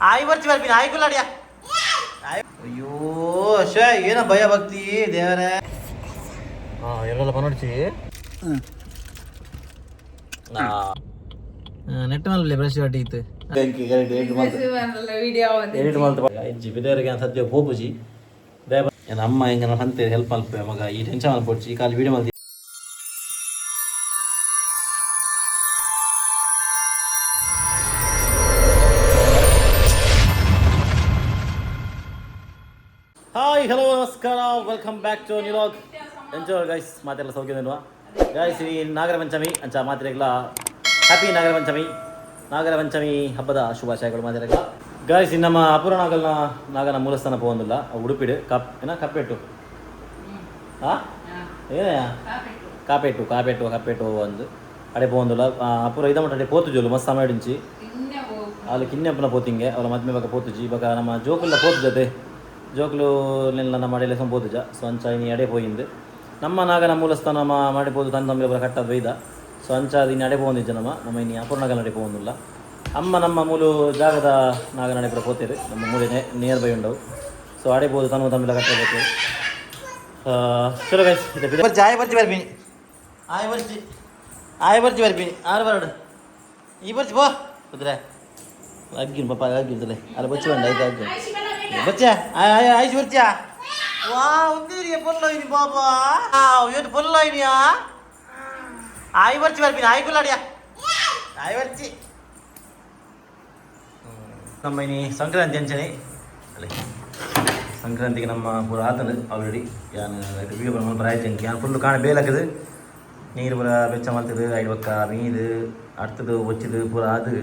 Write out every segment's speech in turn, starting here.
ಆಯ್ ಬರ್ತಿ ಬರ್ತೀನಿ ಆಯ್ ಕುಲ್ಲಾಡಿಯ ಅಯ್ಯೋ ಶೇ ಏನ ಭಯ ಭಕ್ತಿ ದೇವರೇ ಎಲ್ಲೆಲ್ಲ ಪನೋಡ್ಚಿ ನೆಟ್ ಮಲ್ಲೆ ಬ್ರಷ್ ಒಟ್ಟಿ ಇತ್ತು ಎಡಿಟ್ ಮಾಡ್ತಾ ಇಜ್ಜಿ ಬಿದ್ದವರಿಗೆ ಸದ್ಯ ಹೋಗುಜಿ ನನ್ನ ಅಮ್ಮ ಹಿಂಗೆ ನಾನು ಅಂತೆ ಹೆಲ್ಪ್ ಮಲ್ಪ ಮಗ ಈ ಟೆನ್ಷನ್ ಅನ್ಕೊಡ್ಚಿ ಈ ಕಾಲು ವಿಡಿಯೋ ಮಾಡ್ತೀವಿ. ಹಾಯ್ ಹಲೋ ನಮಸ್ಕಾರ welcome back to new vlog. Enjoy guys ಮಾತೆಲ್ಲ ಸೌಖ್ಯದೇನುವ ಗೈಸ್ ಈ ನಾಗರ ಪಂಚಮಿ ಅಂಚ ಮಾತೆಲ್ಲ ಹ್ಯಾಪಿ ನಾಗರ ಪಂಚಮಿ ಹಬ್ಬದ ಶುಭಾಶಯಗಳು ಮಾತೆಲ್ಲ ಗೈಸ್. ನಮ್ಮ ಅಪೂರ್ವ ನಾಗನ ಮೂಲಸ್ಥಾನ ಪೋಂದಿಲ್ಲ ಉಡುಪಿಡು ಕಪ್ಪೆಟ್ಟು ಏನೇ ಕಾಪೆಟ್ಟು ಒಂದು ಅಡೆ ಪೋಂದಿಲ್ಲ ಅಪೂರ್ವ ಇದ ಮಟ್ಟ ಪೋತು ಜೋಲು ಮಸ್ತ್ ಸಮಯಡಿಂಚಿ ಅಲ್ಲಿ ಕಿನ್ನಪ್ಪನ ಪೋತಿಂಗೆ ಅವಳ ಮದ್ಮೆ ಬಗ್ಗೆ ಪೋತುಜಿ ಇವಾಗ ನಮ್ಮ ಜೋಕುಲ್ಲ ಪೋತು ಜೊತೆ ಜೋಕ್ಲು ನಮ್ಮ ಅಡೆಯಲ್ಲ ಸಂಬೋದುಜ ಸೊ ಅಂಚ ಇನ್ನು ಅಡೆ ಪೋಯಿಂದು ನಮ್ಮ ನಾಗನ ಮೂಲಸ್ಥಾನ ಮಾಡಿಬೋದು ತಂದೆ ಕಟ್ಟದ ಬೈದ ಸೊ ಅಂಚ ಅದು ಇನ್ನು ಅಡೆ ಪೋಂದಿಜ್ಜ ನಮ್ಮ ಇನ್ನು ಅಪೂರ್ಣಗಲ್ ನಡೆ ಪೋಂದಿಲ್ಲ ಅಮ್ಮ ನಮ್ಮ ಮೂಲು ಜಾಗದ ನಾಗನ ಅಡೆ ಕೂಡ ಪೋತೇವೆ ನಮ್ಮ ಮೂಲೆ ನಿಯರ್ ಬೈ ಉಂಡವು ಸೊ ಅಡೆ ಬೋದು ತಮ್ಮ ಕಟ್ಟ ಬೋತೇವೆ ಚಲೋ ಗೈಸ್ ಆಯ್ ಬರ್ತಿ ಬರ್ತೀನಿ ಆಯ್ ಬರ್ತಿ ಬರ್ತೀನಿ ಆರು ಬರಡು ಈ ಬರ್ತಿ ಬೋ ಕುದ್ರೆ ಅಗ್ಗಿನ ಪಾಪ ಅಗ್ಗಿರ್ತಲೆ ಅಲ್ಲಿ ಬಚ್ಚಿ ಬಂಡ ಆಯ್ತು ಅಗ್ಗಿ ಬಚ್ಚ ಆಯ್ತು ಬರ್ತೀಯಾ ವಾ ಒಂದಿರಿಗೆ ಪೊಲ್ಲೋಯ್ನಿ ಬಾಬಾ ಏನು ಪೊಲ್ಲೋಯ್ನಿಯಾ ಆಯ್ ಬರ್ತಿ ಬರ್ತೀನಿ ಆಯ್ ಕುಲ್ಲಾಡಿಯಾ ಆಯ್ ಬರ್ತಿ ನಮ್ಮ ಇನಿ ಸಂಕ್ರಾಂತಿ ಅಂಚನೆ ಅಲ್ಲೇ ಸಂಕ್ರಾಂತಿಗೆ ನಮ್ಮ ಪೂರ ಆತನ ಆಲ್ರೆಡಿ ಯಾನು ವೀಡಿಯೋ ಬರ ಆಯ್ತು ಯಾನು ಫುಲ್ಲು ಕಾಣ ಬೇಲಾಕದು ನೀರು ಪೂರ ಬೆಚ್ಚ ಮಲ್ತದು ಐದು ಪಕ್ಕ ಮೀದು ಅಡ್ತದು ಒಚ್ಚಿದು ಪೂರ ಅದು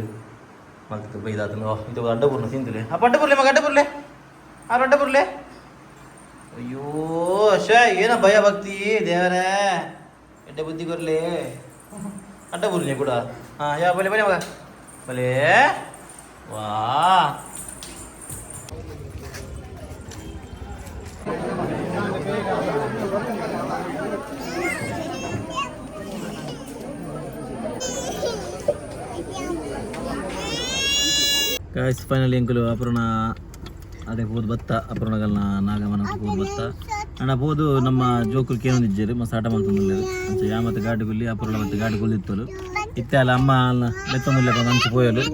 ಮಲ್ತದು ಬೈದಾತನು ಇದು ಅಡ್ಡಪುರ್ನ ತಿಂತಿದೆ ಅಪ್ಪ ಅಡ್ಡಪುರ್ಲೆ ಮಗ ಅಡ್ಡಪುರ್ಲೆ ಆರು ಅಡ್ಡಪುರ್ಲೆ ಅಯ್ಯೋ ಶೇ ಏನ ಭಯ ಭಕ್ತಿ ದೇವರೇ ಎಡ್ಡೆ ಬುದ್ಧಿ ಕೊರ್ಲೆ ಅಡ್ಡಪುರ್ಲೆ ಕೂಡ ಯಾ ಬಲೆ ಬಲೆ ಮಗ ಬಲೆ ವಾ ಗಾಯ್ಸ್ ಫೈನಲಿ ಎಂಕುಲು ಅಪೂರ್ಣ ಅಡೆ ಹೋದ್ ಬತ್ತ ಅಪೂರ್ಣಗಲ್ನ ನಾಗಮನ ಹೋದ್ ಬತ್ತ ಅಣ್ಣ ಹೋದು ನಮ್ಮ ಜೋಕುಲ್ ಕೇಳೊಂದಿಜ್ಜರು ಮಸ್ತ್ ಆಟ ಮಾಡ್ಕೊಂಡ್ರು ಅಂಚ ಯಾ ಮತ್ತೆ ಗಾಡಿ ಗುಲ್ಲಿ ಅಪೂರ್ಣ ಮತ್ತೆ ಗಾಡಿ ಗುಲ್ಲಿತ್ತಲು ಇತ್ತೆ ಅಲ್ಲ ಅಮ್ಮ ಅಲ್ಲ ಲೆತ್ತೊಂದಿಲ್ಲ ಅಂಚು ಪೋಯಲು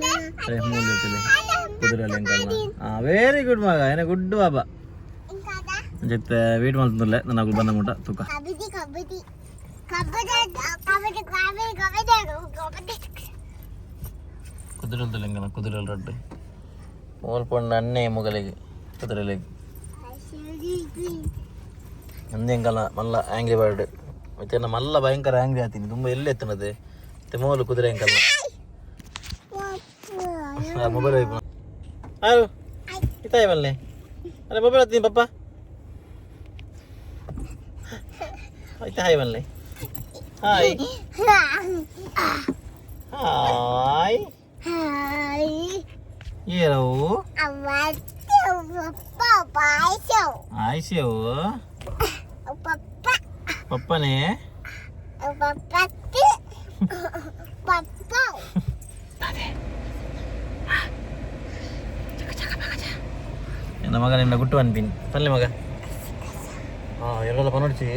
ಅದೇ ಮೂಲ ಇರ್ತದೆ ಕುದುರೆಲ್ಲ ಎಂಕಲ್ನ ವೆರಿ ಗುಡ್ ಮಗ ಏನ ಗುಡ್ ಬಾಬಾ ಜೊತೆ ವೇಟ್ ಮಾಡ್ತಿಲ್ಲ ನನ್ನ ಅಗಳು ಬಂದ ಮುಟ್ಟ ತೂಕ ಕುದುರೆಲ್ದಲ್ಲ ಎಂಗನ ಕುದುರೆಲ್ ರಡ್ಡು ಮೋಲ್ಪೊಂಡ ಅನ್ನೆ ಮುಗಲಿಗೆ ಕುದುರೆಲಿಗೆ ಅಂದೆ ಎಂಕಲ್ಲ ಮಲ್ಲ ಆಂಗ್ರಿ ಬರ್ಡ್ ಮತ್ತೆ ನಮ್ಮ ಮಲ್ಲ ಭಯಂಕರ ಆಂಗ್ರಿ ಆತೀನಿ ತುಂಬ ಎಲ್ಲಿ ಎತ್ತನದೆ ಮತ್ತೆ ಮೋಲು ಕುದುರೆ ಎಂಕಲ್ಲ ಮೊಬೈಲ್ ಆಯ್ತು ಆರು ಇತ್ತಾಯ ಮಲ್ಲೆ ಅಲ್ಲ ಮೊಬೈಲ್ ಹತ್ತೀನಿ ಪಪ್ಪ ಆಯ್ತಾ ಹಾಯ್ ಮಲ್ಲೆ ಹಾಯ್ ಹಾಯ್ ಏನವು ಆಯ್ಸೇವು ಪಪ್ಪನೇ ನನ್ನ ಮಗ ನಿನ್ನ ಗುಟ್ಟು ಅನ್ಪಿನ್ ತನ್ಲೆ ಮಗ ಎಲ್ಲೆಲ್ಲ ಪನೋಡ್ಚಿ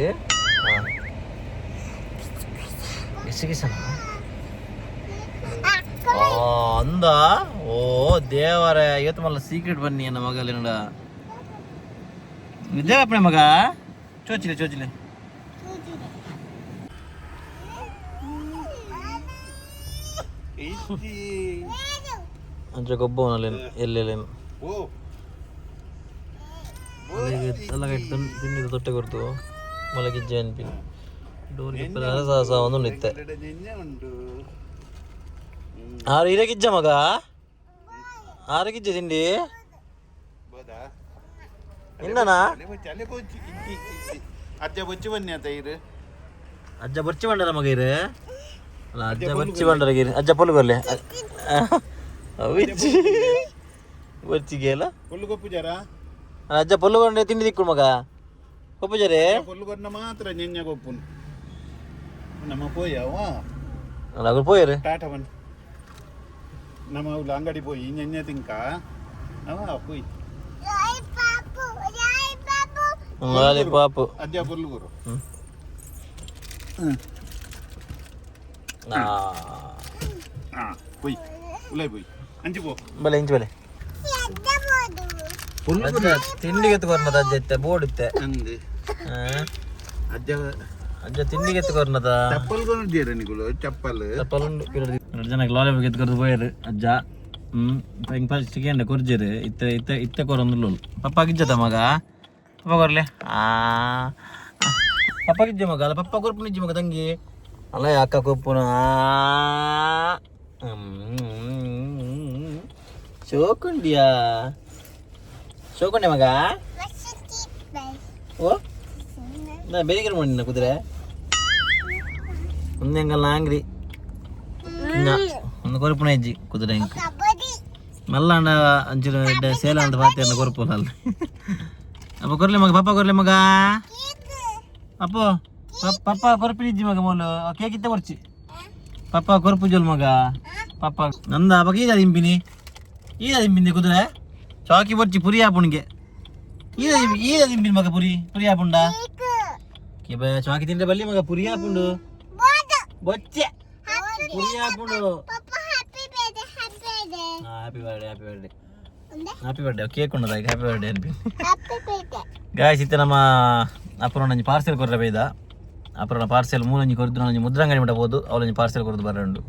ಗಿಸಗಿಸನ ಅಂದ ಓ ದೇವರ ಇವತ್ತು ಮಲ್ಲ ಸೀಕ್ರೆಟ್ ಬನ್ನಿ ನನ್ನ ಮಗಲ್ಲಿ ನೋಡ ವಿದ್ಯಾಪಣೆ ಮಗ ಚೋಚಿಲೆ ಅಂಚ ಗೊಬ್ಬವನಲ್ಲೇನು ಎಲ್ಲೆಲ್ಲೇನು ಎಲ್ಲ ತಿನ್ನಿದ ತೊಟ್ಟೆ ಕೊಡ್ತು ಮಲಗಿಜ್ಜೆ ಅನ್ಪಿನ್ ಡೋರಿಗೆ ಸಹ ಒಂದು ನಿತ್ತೆ ಆರು ಇರಗಿಜ್ಜ ಮಗ ಆರಗಿಜ್ಜೆ ತಿಂಡಿ ಇನ್ನನಾ ಅಜ್ಜ ಬೊಚ್ಚಿ ಬನ್ನಿ ಆತ ಇರು ಅಜ್ಜ ಬೊಚ್ಚಿ ಬಂಡರ ಮಗ ಇರು ಅಲ್ಲ ಅಜ್ಜ ಬೊಚ್ಚಿ ಬಂಡರ ಗಿರಿ ಅಜ್ಜ ಪೊಲ್ಲು ಬರ್ಲೆ ಬೊಚ್ಚಿಗೆ ಅಲ್ಲ ಪೊಲ್ಲು ಗೊಪ್ಪು ಜರ ಅಜ್ಜ ಪೊಲ್ಲು ಕೊಂಡೆ ತಿಂಡಿ ದಿಕ್ಕು ಮಗ ಗೊಪ್ಪು ಜರೆ ಪೊಲ್ಲು ಕೊಂಡ ಮಾತ್ರ ನೆನ್ನೆ ಗೊಪ್ಪು ನಮ್ಮ ಪೋಯವ ಅಲ್ಲ ಅವ್ರು ಪೋಯರು ಟಾಟಾ ಬನ್ನಿ ನಮ್ಮ ಅಂಗಡಿ ಪೋಯಿ ನೆನ್ನೆ ತಿಂಕ లాలీపాప్ ಬಲೆ ಇಂಚು ಬಲೆ ತಿಂಡಿಗೆ ಎತ್ಕೊರ್ನದ ಅಜ್ಜ ಇತ್ತೆ ಬೋರ್ಡ್ ಇತ್ತೆ ಅಜ್ಜ ತಿಂಡಿಗೆ ಎತ್ಕೊರ್ನದ ಚಪ್ಪಲ್ ಎರಡು ಜನಕ್ಕೆ ಲಾಲಿಪಾಪ್ ಎತ್ಕೊರ್ದು போயிரு ಅಜ್ಜ ಫಸ್ಟ್ ಚಿಕನ್ ಕೊರ್ಜಿರು ಇತ್ತೆ ಕೊರೊಂದು ಪಪ್ಪ ಗಿಜ್ಜದ ಮಗ ಪಪ್ಪ ಕೊರ್ಲೆ ಪಪ್ಪ ಗಿಜ್ಜ ಮಗ ಅಲ್ಲ ಪಪ್ಪ ಕೊರ್ಪು ನಿಜ್ಜಿ ಮಗ ತಂಗಿ ಅಲ್ಲ ಅಕ್ಕ ಕೊಪ್ಪುನ ಶೋಕುಂಡಿಯಾ ಶೋಕುಂಡೆ ಮಗ ಓ ನಾ ಬೇರೆ ಮಾಡಿನ ಕುದುರೆ ಒಂದೇ ಹಂಗಲ್ಲ ಅಂಗ್ರಿ ಒಂದು ಕೊರಪುನ ಹೆಜ್ಜಿ ಕುದುರೆ ಇಂಕ ಮಲ್ಲಾಂಡ ಅಂಚೂರು ಸೇಲ ಅಂತ ಪಾತೆ ಅಂತ ಕೊರಪುನ ಅಲ್ಲ ಅಪ್ಪ ಕೊರ್ಲೆ ಮಗ ಪಪ್ಪ ಕೊರ್ಲೆ ಮಗ ಅಪ್ಪು ಪಪ್ಪ ಕೊರಪಿನಿಜ್ಜಿ ಮಗ ಮೋಲು ಕೇಕ್ ಇತ್ತ ಬರ್ಚಿ ಪಪ್ಪ ಕೊರಪು ಜೋಲ್ ಮಗ ಪಪ್ಪ ನಂದ ಅಪ್ಪ ಈದ ದಿಂಬಿನಿ ಕುದುರೆ ಚಾಕಿ ಬರ್ಚಿ ಪುರಿ ಆಪುಣಿಗೆ ಈದ ದಿಂಬಿನಿ ಮಗ ಪುರಿ ಆಪುಂಡ ಚಾಕಿ ತಿಂದ್ರೆ ಬಲ್ಲಿ ಮಗ ಪುರಿ ಆಪುಂಡು ಬೊಚ್ಚೆ ಪುರಿ ಆಪುಂಡು ಹ್ಯಾಪಿ ಬರ್ಡೇ ಕೇಕ್ ಉಂಡದ ಈಗ ಹ್ಯಾಪಿ ಬರ್ಡೇ ಅನ್ಪಿ ಗಾಯ್ಸ್ ಇತ್ತೆ ನಮ್ಮ ಅಪುರ ಪಾರ್ಸೆಲ್ ಕೊರ್ರೆ ಬೈದ ಅಪುರ ಪಾರ್ಸೆಲ್ ಮೂಲಂಜಿ ಕೊರ್ದು ನಾನು ಮುದ್ರಂಗಡಿ ಮಟ್ಟ ಹೋದು ಅವಳಂಜಿ ಪಾರ್ಸೆಲ್ ಕೊರ್ದು ಬರಂಡು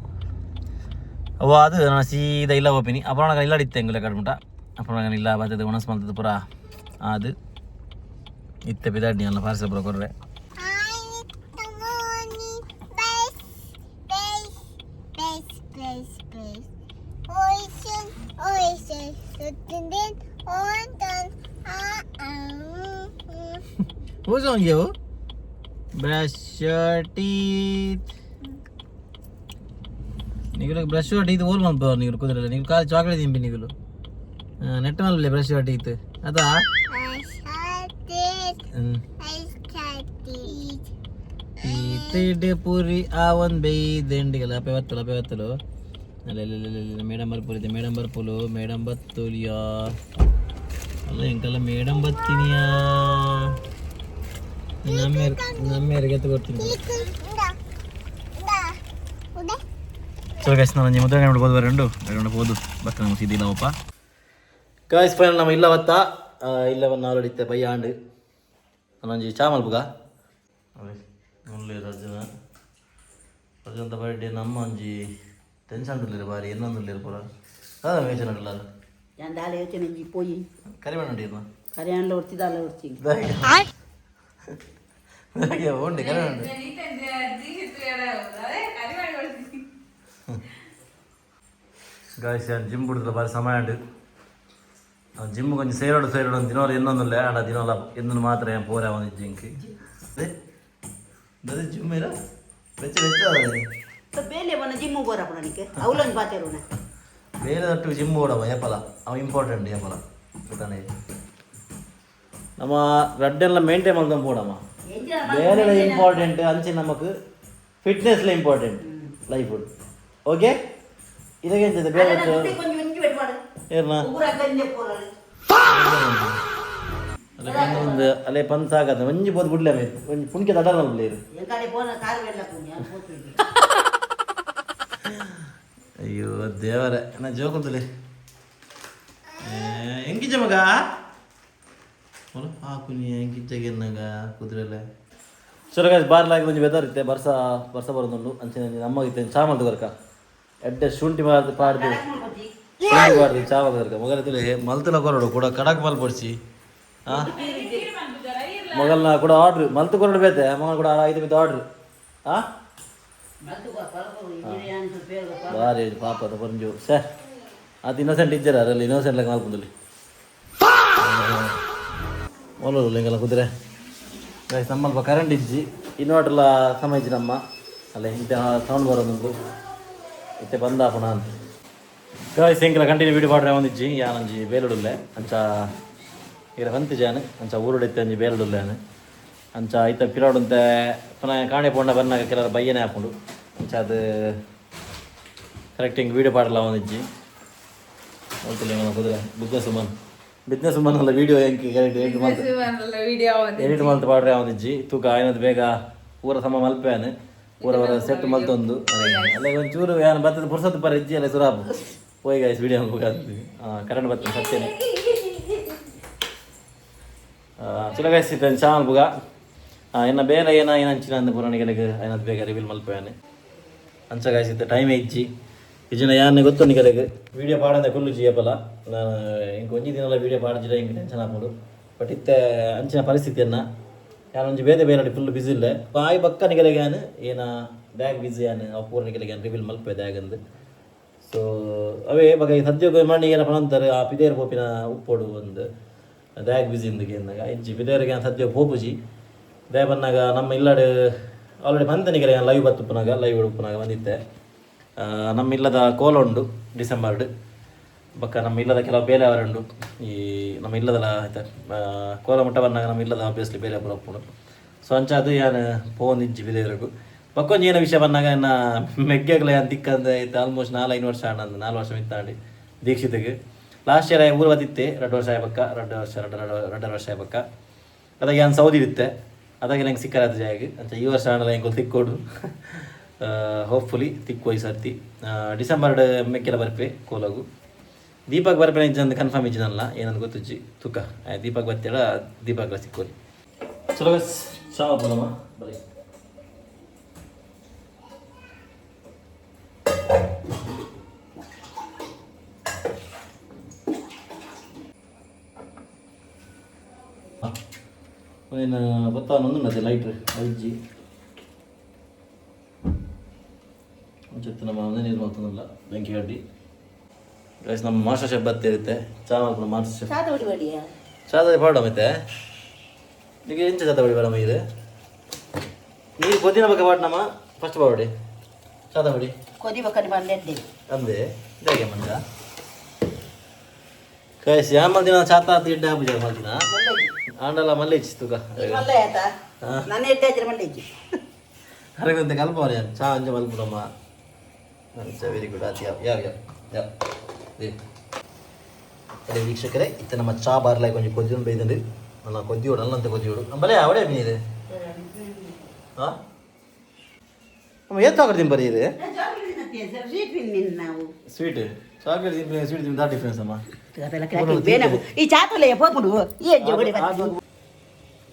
ಅವ ಅದು ನಾನು ಸೀದಾ ಇಲ್ಲ ಹೋಪಿನಿ ಅಪುರನಾಗ ಇಲ್ಲಾಡಿತ್ತೆ ಹೆಂಗಿಲ್ಲ ಕಡ್ಮುಟ ಅಪುರನಾಗ ಇಲ್ಲ ಬರ್ತದೆ ಒಣಸ್ ಮಲ್ತದ ಪುರ ಅದು ಇತ್ತೆ ಬಿದಾಡ್ನಿ ಅಲ್ಲ ಪಾರ್ಸೆಲ್ ಪುರ ಕೊರ್ರೆ Who's on you? Brush your teeth. Nigga, brush your teeth. All one bar. Nigga, kudra. Nigga, kaal chocolate dimpi nigga. Net mal le brush your teeth. Ata? Brush your teeth. Teeth puri awan bay dendigala. Ape vattalo. Madam ಬರ್ಪುಲಿದೆ madam ಬತ್ತುಲಿಯಾ ಅಲ್ಲ ಎಂಕಲ್ಲ madam ಬತ್ತೀನಿಯಾ ನಮ್ಮೇರಿಗೆ ಎತ್ಕೊಡ್ತೀನಿ so guys ನಾನು ಮುದ್ದೆ ನೋಡ್ಬೋದು ಬರಂಡು ಹೋದು ಬಕ್ಕ ನಮ್ಮ ಸೀದಿಲ್ಲವಪ್ಪ ಗೈಸ್ ಫೈನಲ್ ನಮ್ಮ ಇಲ್ಲವತ್ತ ಇಲ್ಲವನ್ನ ಆಲ್ರೆಡಿ ಬಯ್ಯ ಆಂಡು ನನ್ನೊಂಜಿ ಚಾ ಮಲ್ಪುಗ ರಜಂತ ಬರ್ಡೇ ನಮ್ಮ ಒಂಜಿ ಟೆನ್ಷನ್ ಇರಲಿಲ್ಲ ಬಾರಿ ಇನ್ನೊಂದು ಪೂರ ಅದ ಯೋಚನೆ ಇಲ್ಲ ಎಂದಾಲ ಯೋಚನೆ ಪೋಯಿ ಕರಿಮಣ್ಣು ಉಂಟು ಕರಿಯಣ್ಣ ಹೊರ್ತಿದ್ದಲ್ಲ ಹೊರ್ತಿ ಉಂಟು ಕರಿಮಣ್ಣು ಗಾಯ್ಸ್ ಜಿಮ್ ಬಿಡುದಿಲ್ಲ ಬಾರಿ ಸಮಯ ಉಂಟು ಜಿಮ್ ಕೊಂಚ ಸೇರೋಡು ಒಂದು ದಿನವಲ್ಲ ಇನ್ನೊಂದಿಲ್ಲ ಆಡ ದಿನವಲ್ಲ ಇನ್ನೊಂದು ಮಾತ್ರ ಏನು ಪೂರ ಒಂದು ಜಿಂಕಿ ಅದೇ ಜಿಮ್ ಇಲ್ಲ ಬೆಚ್ಚ ಬೇಲೆ ಬನ್ನ ಜಿಮ್ಮು ಬೋರಪ್ಪ ನನಗೆ ಅವಲೊಂದು ಬಾತೇರೋಣ ಬೇರೆ ತಟ್ಟು ಜಿಮ್ ಓಡವ ಏಪಲ ಅವ ಇಂಪಾರ್ಟೆಂಟ್ ಏಪಲ ಗೊತ್ತಾನೆ ನಮ್ಮ ರಡ್ಡೆಲ್ಲ ಮೇಂಟೈನ್ ಮಾಡ್ಕೊಂಡು போடமா ಬೇರೆ ಇಂಪಾರ್ಟೆಂಟ್ ಅಂಚೆ ನಮಗೆ ಫಿಟ್ನೆಸ್ಲ ಇಂಪಾರ್ಟೆಂಟ್ ಲೈಫ್ ಓಕೆ ಇದಕ್ಕೆ ಎಂತಿದೆ ಬೇರೆ ಏರ್ನ ಒಂದು ಅಲ್ಲೇ ಪಂಚ ಆಗತ್ತೆ ಒಂಜಿ ಬೋದು ಬಿಡ್ಲೇ ಒಂದು ಪುಣ್ಕೆ ತಡಲ್ಲ ಇದು ಅಯ್ಯೋ ದೇವರೇ ನಾ ಜೋಕಂತಲೇ ಹೆಂಗಿಜ್ಜ ಮಗ ಹಾಕುನಿ ಹೆಂಗಿಜ್ಜಗೆನ್ನಾಗ ಕುದುರೆಲ್ಲ ಸುರಗಾಜ್ ಬಾರ್ಲಾಗಿ ಒಂದು ಬೆದರಿತ್ತೆ ಬರ್ಸ ಬರೋದುಂಡು ಅಂಚೆ ನಮ್ಮಗಿತ್ತೆ ಚಾ ಮಾಡ್ದು ಬರ್ಕ ಎಡ್ಡೆ ಶುಂಠಿ ಪಾಡ್ದು ಚಾ ಮಾಡ್ದು ಮಗಲ ತಿಳಿ ಮಲ್ತಲ ಕೊರಡು ಕೂಡ ಕಡಕ್ ಮಲ್ ಪಡಿಸಿ ಮಗಲ್ನ ಕೂಡ ಆರ್ಡ್ರ್ ಮಲ್ತು ಕೊರಡು ಬೇತೆ ಮಗನ ಕೂಡ 5 ಮಿನಿಟ್ ಆರ್ಡ್ರ್ ಬಾರಿ ಪಾಪದ ಬಂಜು ಸರ್ ಅದು ಇನ್ನೋಸೆಂಟ್ ಇಜ್ಜರ ಅದರಲ್ಲಿ ಇನ್ನೋಸೆಂಟ್ಲಾಗ ನಾಲ್ಕುಂದಲ್ಲಿ ಮೊಲರು ಹಿಂಗೆಲ್ಲ ಕುದುರೆ ಗೈಸ್ ನಮ್ಮಲ್ಪ ಕರೆಂಟ್ ಇಜ್ಜಿ ಇನ್ವರ್ಟರ್ಲ ಸಮಯಿಜ್ಜಿ ನಮ್ಮ ಅಲ್ಲೇ ಇಂತೆ ಸೌಂಡ್ ಬರೋದುಂಟು ಇತ್ತೆ ಬಂದಾಪುಣ ಅಂತ ಗೈಸ್ ಹೆಂಗೆಲ್ಲ ಕಂಟಿನ್ಯೂ ವೀಡಿಯೋ ಮಾಡ್ರೆ ಒಂದಿಜ್ಜಿ ಯಾನಂಜಿ ಬೇಲುಡುಲ್ಲೆ ಅಂಚ ಈಗ ಹೊಂತಿಜಾನು ಅಂಚ ಊರುಡೆತ್ತೆ ಅಂಜಿ ಬೇಲುಡುಲ್ಲೆನು ಅಂಚ ಐತ ಪಿರಾಡುಂತೆ ಪುನಃ ಕಾಣೆ ಪೋಂಡ ಬರ್ನಾಗ ಕೆಲವರು ಬಯ್ಯನೇ ಹಾಕೊಂಡು ಅಂಚ ಅದು ಕರೆಕ್ಟ್ ಹಿಂಗೆ ವೀಡಿಯೋ ಪಾಡಲ್ಲ ಒಂದಿಜ್ಜಿ ಗೊತ್ತಿಲ್ಲ ಕುದುರೆ ಬಿಸ್ನೆಸ್ ಉಮನ್ ಅಲ್ಲ ವಿಡಿಯೋ ಹೆಂಗೆ ಎಡಿಟ್ ಮಾಡ್ತಾ ಪಾಡ್ರೆ ಅವನಿಜ್ಜಿ ತೂಕ ಏನದು ಬೇಗ ಪೂರ ಸಮ ಮಲ್ಪೇನು ಪೂರ ಸೆಟ್ ಮಲ್ತೊಂದು ಅಲ್ಲ ಒಂಚೂರು ಏನು ಬರ್ತದೆ ಪುರ್ಸತ್ತು ಬರ ಇಜ್ಜಿ ಅಲ್ಲ ಸುರಾಬು ಹೋಯ್ ಗಾಯ್ಸ್ ವಿಡಿಯೋ ಕರೆಂಟ್ ಬರ್ತದೆ ಸತ್ಯನೇ ಚಲೋ ಗಾಯ್ಸ್ ಇತ್ತು ಚಾನಲ್ ಬುಗ ಇನ್ನು ಬೇರೆ ಏನಂಚಿನ ಅಂದ ಪುರಾಣಿಗಳಿಗೆ ಏನದು ಬೇಗ ರಿವೀಲ್ ಮಲ್ಪೇನು ಅಂಚ ಗಾಯ್ಸ್ ಇತ್ತು ಟೈಮ್ ಇಜ್ಜಿ ಇಜಿನ ಯಾರನ್ನೇ ಗೊತ್ತು ನಿಗಲೆಗೆ ವೀಡಿಯೋ ಪಾಡಂದ ಫುಲ್ಲು ಜಿಯಪ್ಪಲ್ಲ ನಾನು ಹಿಂಗೆ ಒಂಜಿ ದಿನ ವೀಡಿಯೋ ಪಾಡಿದ್ರೆ ಹಿಂಗೆ ಟೆನ್ಷನ್ ಆಗ್ಬೋದು ಬಟ್ ಇತ್ತೆ ಅಂಚಿನ ಪರಿಸ್ಥಿತಿಯನ್ನು ಯಾನೊಂಜಿ ಬೇರೆ ಬೇರೆ ಫುಲ್ ಬಿಸಿ ಇಲ್ಲ ಆಯ್ ಬಕ್ಕ ನಿಗಲೆಗೆ ಏನ ಬ್ಯಾಗ್ ಬಿಸಿ ಅವು ಪೂರ ನಿಗಲೆಗೆ ರಿವೀಲ್ ಮಲ್ಪೆ ಬ್ಯಾಗಂದು ಸೊ ಅವೇ ಬಗ್ಗೆ ಸದ್ಯ ಮಾಡಿ ಏನಪ್ಪ ಅಂತಾರೆ ಆ ಪಿದೇರ್ ಪೋಪಿನ ಉಪ್ಪೋಡು ಒಂದು ಬ್ಯಾಗ್ ಬಿಸಿ ಇಂದಿಗೆ ಅಂದಾಗ ಇಜ್ಜಿ ಪಿದೇರಿಗೆ ಸದ್ಯ ಪೋಪುಜಿ ದೇ ಬಂದಾಗ ನಮ್ಮ ಇಲ್ಲಾಡು ಆಲ್ರೆಡಿ ಬಂದನಿಗೆ ಲೈವ್ ಬತ್ತುಪ್ಪನಾಗ ಲೈವ್ ಉಡುಪನಾಗ ಬಂದಿತ್ತೆ ನಮ್ಮ ಇಲ್ಲದ ಕೋಲ ಉಂಡು ಡಿಸೆಂಬರ್ಡ್ ಬಕ್ಕ ನಮ್ಮ ಇಲ್ಲದ ಕೆಲವು ಬೇಲೆ ಅವರುಂಡು ಈ ನಮ್ಮ ಇಲ್ಲದಲ್ಲ ಆಯ್ತಾ ಕೋಲ ಮುಟ್ಟ ಬಂದಾಗ ನಮ್ಮ ಇಲ್ಲದ ಆಬ್ವಿಯಸ್ಲಿ ಬೇಲೆ ಒಬ್ಬರು ಒಪ್ಪುಡು ಸೊ ಅಂಚ ಅದು ಏನು ಫೋನ್ ಇಜ್ಜಿ ಬಿದೇವರೆಗೂ ಬಕ್ಕೊಂದು ಏನೋ ವಿಷಯ ಬಂದಾಗ ಇನ್ನು ಮೆಗ್ಗೆಗಳ ಏನು ದಿಕ್ಕಂದು ಆಯ್ತು ಆಲ್ಮೋಸ್ಟ್ 4-5 ವರ್ಷ ನಂದು 4 ವರ್ಷ ಮಿತ್ತಾಂಡಿ ದೀಕ್ಷಿತಿಗೆ ಲಾಸ್ಟ್ ಇಯರ್ ಊರು ಬತ್ತಿತ್ತೆ 2 ವರ್ಷ ಆಯ್ಬಕ್ಕ 2 ವರ್ಷ ಆಯ್ಬಕ್ಕ ಅದಾಗ ಏನು ಸೌದಿ ಇತ್ತೆ ಅದಾಗ ನಂಗೆ ಸಿಕ್ಕರಾದ ಜಾಗ ಅಂತ ಈ ವರ್ಷ ಹಣ್ಣಲ್ಲ ಹೆಂಗೆ ತಿಕ್ಕೋಡು ಹೋಪ್ಫುಲಿ ತಿಕ್ಕೋಯ್ ಸರ್ತಿ ಡಿಸೆಂಬರ್ಡ್ ಮೆಕ್ಕೆಲ್ಲ ಬರ್ಪೆ ಕೋಲಗು ದೀಪಕ್ ಬರ್ಪೆ ಇಜ್ಜಂದು ಕನ್ಫರ್ಮ್ ಇಜ್ಜನಲ್ಲ ಏನಂದು ಗೊತ್ತಿಜ್ಜಿ ತುಕ ದೀಪಕ್ ಬತ್ತೇಳ ದೀಪಕ್ ಸಿಕ್ಕೋಲಿ ಚಲೋ ಚಾ ಬರಮ್ಮ ಬರೀ ಏನು ಗೊತ್ತಾ ನಂದು ಲೈಟ್ರ್ ಐಜಿ ಮುಂಚೆ ನಮ್ಮ ಮನೆ ನೀರು ಮಾಡ್ತದಲ್ಲ ಬೆಂಕಿ ಗಡ್ಡಿ ಗೈಸ್ ನಮ್ಮ ಮಾಸ್ಟರ್ ಶೆಫ್ ಬತ್ತಿರುತ್ತೆ ಚಾ ಮಾಡ್ಕೊಂಡು ಮಾಸ್ಟರ್ ಶೆಫ್ ಚಾದ ಪಾಡ ಮತ್ತೆ ಈಗ ಎಂಚ ಚಾತ ಬಡಿ ಬರಮ್ಮ ಇದು ನೀರು ಕೊದ್ದಿನ ಬಗ್ಗೆ ಪಾಡ್ನಮ್ಮ ಫಸ್ಟ್ ಬಾಡಿ ಚಾದ ಬಡಿ ಅಂದೆ ಇದಾಗೆ ಮಂಜ ಗೈಸ್ ಯಾವ ದಿನ ಚಾತ ತಿಡ್ಡ ಆಗ್ಬಿಜ ಮಾಡ್ತೀನ ಆಂಡಲ್ಲ ಮಲ್ಲೆ ಇಚ್ಚಿತುಕ ಅರಗೊಂದು ಕಲ್ಪವರೆ ಚಾ ಅಂಜ ಮಲ್ಪುಡಮ್ಮ ವೆರಿ ಗುಡ್ ಆತ ಯಾವ ಅದೇ ವೀಕ್ಷಕರೇ ಇತ್ತ ನಮ್ಮ ಚಾ ಬಾರ್ಲಾಗಿ ಕೊಂಚ ಕೊದ್ದಿನ ಬೈದಂಡು ನನ್ನ ಕೊದ್ದಿಯೋಡು ಅಲ್ಲಂತ ಕೊದ್ದಿಯೋಡು ಬಲೆ ಅವಡೇ ಮೀನಿದೆ ಹಾಂ ನಮ್ಮ ಏತ್ ಹಾಕೊಡ್ತೀನಿ ಬರೀ ಇದೆ ಸ್ವೀಟ್ ಚಾಕ್ಲೇಟ್ ತಿಂತೀನಿ ಸ್ವೀಟ್ ತಿಂದು ದಾ ಡಿಫ್ರೆನ್ಸ್ ಅಮ್ಮ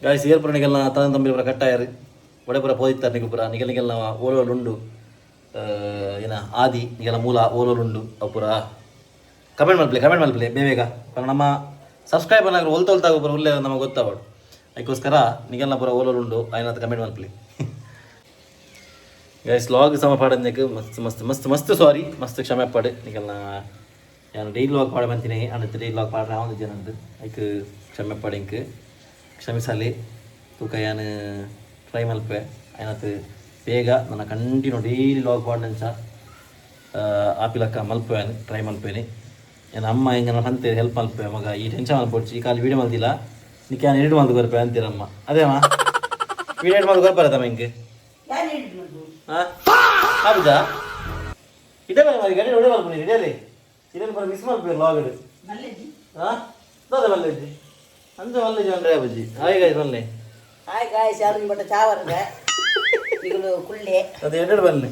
ಗಾಯ್ಸ್ ಏರ್ಪುರ ನಿಗೆಲ್ಲ ತನ್ನ ತಂಬಿ ಪುರ ಕಟ್ಟಾಯರು ಒಡೆಪುರ ಪೋದಿತ್ತಾರೆ ನಿಗು ಪುರ ನಿಗೆಲ್ಲ ಓಲೋಲುಂಡು ಏನ ಆದಿ ನಿಗೆಲ್ಲ ಮೂಲ ಓಲೋಲುಂಡು ಅವು ಪುರ ಕಮೆಂಟ್ ಮಲ್ಪಲೆ ಬೇಗ ನಮ್ಮ ಸಬ್ಸ್ಕ್ರೈಬರ್ ನಾಗ ಹೊಲ್ತಾಗೋ ಪುರ ಉಲ್ಲೆ ನಮಗೆ ಗೊತ್ತಾವಡು ಅದಕ್ಕೋಸ್ಕರ ನಿಗೆಲ್ಲ ಪುರ ಓಲೋಲುಂಡು ಆಯ್ನಂತ ಕಮೆಂಟ್ ಮಲ್ಪಲಿ ಗೈಸ್ ಲಾಗ್ ಸಮ ಪಾಡೋದಕ್ಕೆ ಮಸ್ತ್ ಸಾರಿ ಮಸ್ತ್ ಕ್ಷಮೆ ಪಾಡು ನಿಗೆಲ್ಲ ನಾನು ಡೈಲಿ ಲಾಗ್ ಪಾಡ ಬಂತೀನಿ ಅನ್ನತ್ತೆ ಡೈಲಿ ಲಾಗ್ ಪಾಡ್ರೆ ಅವನು ಜನಂದು ಅದಕ್ಕೆ ಕ್ಷಮೆ ಪಾಡು ಇಂಕ್ ಕ್ಷಮಿಸಲಿ ತೂಕ ಏನು ಟ್ರೈ ಮಲ್ಪೆ ಏನತ್ತು ಬೇಗ ನನ್ನ ಕಂಟಿನ್ಯೂ ಡೈಲಿ ಲಾಗ್ ಪಾಡ್ನಂಚ ಆಪಿಲಕ್ಕ ಮಲ್ಪೇನು ಟ್ರೈ ಮಲ್ಪೇನಿ ಏನು ಅಮ್ಮ ಹಿಂಗೆ ನನ್ನ ಅಂತೆ ಹೆಲ್ಪ್ ಮಲ್ಪೆ ಮಗ ಈ ಟೆನ್ಷನ್ ಮಲ್ಪೊಡ್ಚಿ ಈ ಕಾಲ ವೀಡಿಯೋ ಮಲ್ತಿಲ್ಲ ನಿಕ್ಕೆ ನಾನು ಎಡಿಟ್ ಮಾಡ್ದು ಬರ್ಪೆ ಅಂತೀರಮ್ಮ ಅದೇಮ್ಮ ವೀಡಿಯೋ ಎಡಿಟ್ ಮಾಡ್ದು ಬರ್ಬಾರದಮ್ಮ ಹಿಂಗೆ ಹಾಂ ಹೌದಾ ಇದೇ ಬರ ಮಾಡಿ ಗಡಿ ಹೊಡೆ ಮಲ್ಪನಿ ಇಡೀಲಿ ಇಡೀಲಿ ಬರ ಮಿಸ್ ಮಲ್ಪೆ ಲಾಗ್ ಹಾಂ ದಾದ ಮಲ್ಲೆಜ್ಜಿ ಅಂಜ ಮಲ್ಲೆಜ್ಜಿ ಅಂದ್ರೆ ಬಜ್ಜಿ ಹಾಯ್ ಗಾಯ್ಸ್ ಮಲ್ಲೆ ಹಾಯ್ ಗಾಯ್ಸ್ ಯಾರು ಬಟ್ಟ ಚಾವರ್ಗ ನಿಗಳು ಕುಳ್ಳೆ ಅದು ಎರಡು ಬನ್ನಿ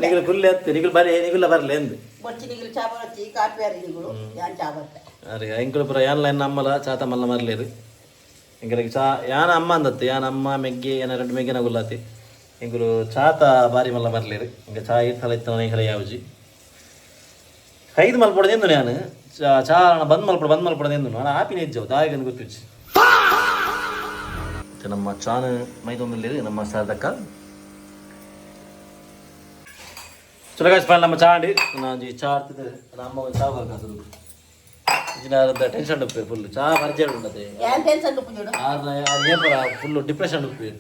ನಿಗಳು ಕುಲ್ಲೆ ಹತ್ತು ನಿಗಳು ಬರೀ ನಿಗುಲ್ಲ ಬರಲಿ ಎಂದು ಬಚ್ಚಿ ನಿಗಳು ಚಾವರ್ಚಿ ಕಾಪಿಯಾರಿ ನಿಗಳು ಯಾನ್ ಚಾವರ್ಕ ಅರೆ ಎಂಕುಲು ಪುರ ಯಾನ್ ಲೈನ್ ಅಮ್ಮಲ ಚಾತ ಮಲ್ಲ ಮರ್ಲೇರು ಎಂಕಲಿಗೆ ಚಾ ಯಾನ ಅಮ್ಮ ಅಂದತ್ತೆ ಯಾನ ಅಮ್ಮ ಮೆಗ್ಗೆ ಏನ ಎರಡು ಮೆಗ್ಗೆನ ಗುಲ್ಲಾತಿ ಎಂಕುಲು ಚಾತ ಬಾರಿ ಮಲ್ಲ ಮರ್ಲೇರು ಇಂಕ ಚಾ ಇತ್ತಲ ಇತ್ತನ ಹೆಲ ಯಾವಜಿ ಐದು ಮಲ್ಪಡೋದೇನು ನಾನು ಚಾ ಬಂದ್ ಮಲ್ಪಡೋದೇನು ನಾನು ಆಪಿನ ಇಜ್ಜವು ದಾಯಿಗಂದು ಗೊತ್ತಿಚ್ಚಿ ನಮ್ಮ ಚಾನ ಮೈದೊಂದಲ್ಲಿ ನಮ್ಮ ಸಾಧಕ ಚಲೋ ಗಾಯ್ಸ್ ನಮ್ಮ ಚಾ ಅಂಡಿ ನಾನು ಚಾ ಆಡ್ತಿದ್ದೆ ನಮ್ಮ ಒಂದು ಚಾ ಬರ್ಕಾದ್ರು ಇಜಿನಾರದ ಟೆನ್ಷನ್ ಉಪ್ಪೆ ಫುಲ್ ಚಾ ಮರ್ಜೆ ಉಂಟದೆ ಫುಲ್ ಡಿಪ್ರೆಷನ್ ಉಪ್ಪೆ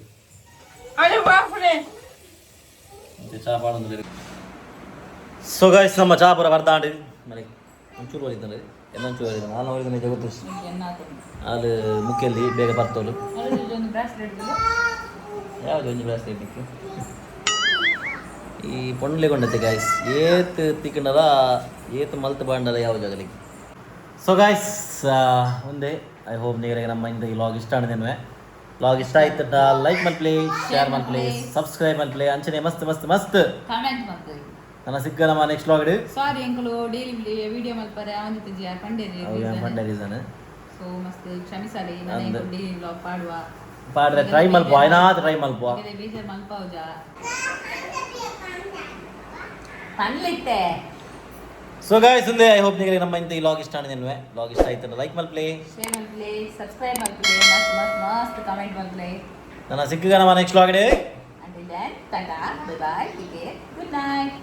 ಚಾ ಪಾಡೊಂದು ಸೊ ಗಾಯ್ಸ್ ನಮ್ಮ ಚಾ ಪುರ ಬರ್ದಾಂಡಿ ಮನೆಗೆ ಒಂಚೂರು ಓದಿದ್ದಾನೆ ಇನ್ನೊಂಚೂರು ಓದಿದ್ದಾನೆ ನಾನು ಓದಿದ್ದಾನೆ ಜಗತ್ತು ಅಲ್ಲಿ ಮುಖ್ಯಲ್ಲಿ ಬೇಗ ಬರ್ತೋಳು ಯಾವುದು ಒಂದು ಬ್ರಾಸ್ಲೆಟ್ ಈ ಪೊಂಡ್ಲೆ ಕೊಂಡತ್ತೆ ಗಾಯ್ಸ್ ಏತ್ ತಿಕ್ಕಂಡದ ಏತ್ ಮಲ್ತು ಬಾಂಡದ ಯಾವ ಜಾಗಲಿಗೆ. ಸೊ ಗಾಯ್ಸ್ ಒಂದೇ ಐ ಹೋಪ್ ನೀರಿಗೆ ನಮ್ಮ ಇಂದ ಈ ಲಾಗ್ ಇಷ್ಟ ಆಡಿದ್ದೇನೆ. ಲಾಗ್ ಇಷ್ಟ ಆಯ್ತು ಲೈಕ್ ಮಲ್ಪ್ಲೇ, ಶೇರ್ ಮಲ್ಪ್ಲೇ, ಸಬ್ಸ್ಕ್ರೈಬ್ ಮಲ್ಪ್ಲೇ, ಅಂಚನೆ ಮಸ್ತ್ ಮಸ್ತ್ ಮಸ್ತ್ ಕಾಮೆಂಟ್ ಮಾಡ್ತೀವಿ. ನನ್ನ ಸಿಕ್ಕ ನಮ್ಮ ನೆಕ್ಸ್ಟ್ ಲಾಗ್ ಸಾರಿ ಅಂಕಲು ಡೈಲಿ ವಿಡಿಯೋ ಮಲ್ಪರೆ ಅವನಿತ ಜಿ ಆರ್ ಪಂಡೆ ರೀಸನ್ ಸೊ ಮಸ್ತ್ ಕ್ಷಮಿಸಲಿ ನನಗೆ ಡೈಲಿ ವ್ಲಾಗ್ ಪಾಡುವ ಪಾಡ್ರೆ ಟ್ರೈ ಮಲ್ಪುವ ಏನಾದ್ರು ಟ್ರೈ ಮಲ್ಪುವ ಬೇಜಾರು ಮಲ್ಪೌಜ ಪನ್ಲಿತ್ತೆ. ಸೊ ಗಾಯ್ಸ್ ಒಂದೇ ಐ ಹೋಪ್ ನಿಮಗೆ ನಮ್ಮ ಇಂತ ಈ ಲಾಗ್ ಇಷ್ಟ ಆಡಿದ್ದೇನೆ. ಲಾಗ್ ಇಷ್ಟ ಆಯ್ತು ಲೈಕ್ ಮಲ್ಪ್ಲೇ, ಶೇರ್ ಮಲ್ಪ್ಲೇ, ಸಬ್ಸ್ಕ್ರೈಬ್ ಮಲ್ಪ್ಲೇ, ಮಸ್ತ್ ಮಸ್ತ್ ಮಸ್ತ್ ಕಮೆಂಟ್ ಮಲ್ಪ್ಲೇ. ನನ್ನ ಸಿಕ್ಕ ನಮ್ಮ next log Until then, tata, bye bye, take care, good night.